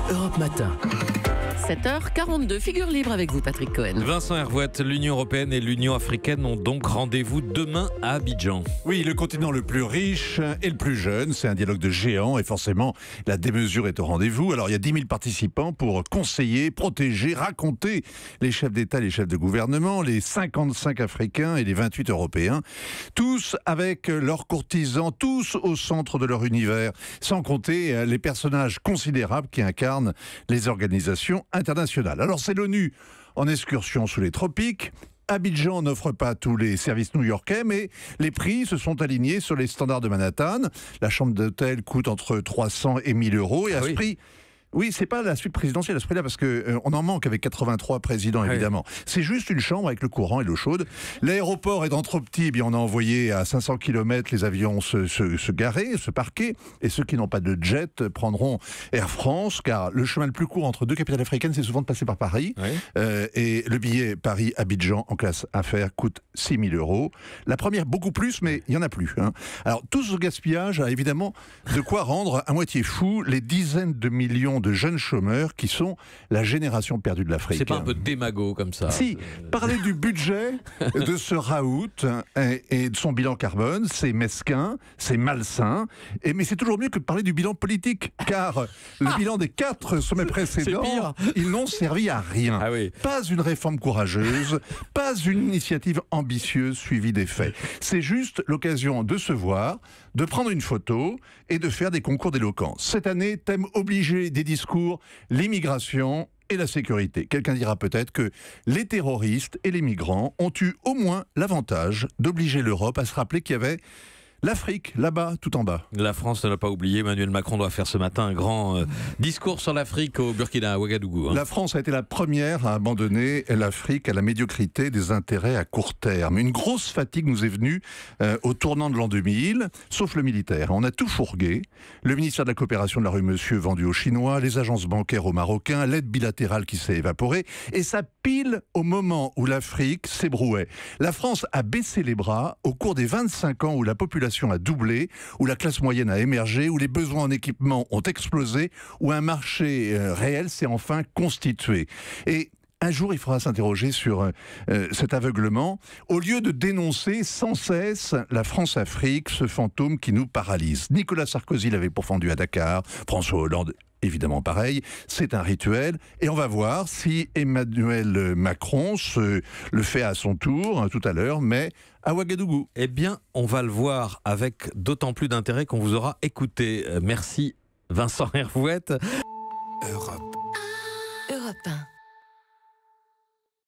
Europe Matin. 7h42, figure libre avec vous, Patrick Cohen. Vincent Hervouette, l'Union européenne et l'Union africaine ont donc rendez-vous demain à Abidjan. Oui, le continent le plus riche et le plus jeune, c'est un dialogue de géants et forcément la démesure est au rendez-vous. Alors il y a 10 000 participants pour conseiller, protéger, raconter les chefs d'État, les chefs de gouvernement, les 55 Africains et les 28 Européens, tous avec leurs courtisans, tous au centre de leur univers, sans compter les personnages considérables qui incarnent les organisations internationales. Alors c'est l'ONU en excursion sous les tropiques. Abidjan n'offre pas tous les services new-yorkais, mais les prix se sont alignés sur les standards de Manhattan. La chambre d'hôtel coûte entre 300 et 1000 euros. Et à ce prix... Oui, c'est pas la suite présidentielle à ce prix-là, parce que on en manque avec 83 présidents, évidemment. Oui. C'est juste une chambre avec le courant et l'eau chaude. L'aéroport étant trop petit, on a envoyé à 500 km les avions se garer, se parquer. Et ceux qui n'ont pas de jet prendront Air France, car le chemin le plus court entre deux capitales africaines, c'est souvent de passer par Paris. Oui. Et le billet Paris-Abidjan en classe affaires coûte 6 000 euros. La première, beaucoup plus, mais il n'y en a plus. Alors, tout ce gaspillage a évidemment de quoi rendre à moitié fou les dizaines de millions de jeunes chômeurs qui sont la génération perdue de l'Afrique. C'est pas un peu démago comme ça? Si, parler du budget de ce raout et de son bilan carbone, c'est mesquin, c'est malsain, mais c'est toujours mieux que de parler du bilan politique, car le bilan des 4 sommets précédents, ils n'ont servi à rien. Ah oui. Pas une réforme courageuse, pas une initiative ambitieuse suivie des faits. C'est juste l'occasion de se voir, de prendre une photo et de faire des concours d'éloquence. Cette année, thème obligé des discours, l'immigration et la sécurité. Quelqu'un dira peut-être que les terroristes et les migrants ont eu au moins l'avantage d'obliger l'Europe à se rappeler qu'il y avait l'Afrique, là-bas, tout en bas. La France ne l'a pas oublié. Emmanuel Macron doit faire ce matin un grand discours sur l'Afrique au Burkina, à Ouagadougou. La France a été la première à abandonner l'Afrique à la médiocrité des intérêts à court terme. Une grosse fatigue nous est venue au tournant de l'an 2000, sauf le militaire. On a tout fourgué. Le ministère de la Coopération de la rue Monsieur vendu aux Chinois, les agences bancaires aux Marocains, l'aide bilatérale qui s'est évaporée. Et ça pile au moment où l'Afrique s'ébrouait. La France a baissé les bras au cours des 25 ans où la population a doublé, où la classe moyenne a émergé, où les besoins en équipement ont explosé, où un marché réel s'est enfin constitué. Et un jour, il faudra s'interroger sur cet aveuglement, au lieu de dénoncer sans cesse la France-Afrique, ce fantôme qui nous paralyse. Nicolas Sarkozy l'avait pourfendu à Dakar, François Hollande évidemment pareil, c'est un rituel, et on va voir si Emmanuel Macron le fait à son tour, tout à l'heure, mais à Ouagadougou. Eh bien, on va le voir avec d'autant plus d'intérêt qu'on vous aura écouté. Merci Vincent Hervouette. Europe 1.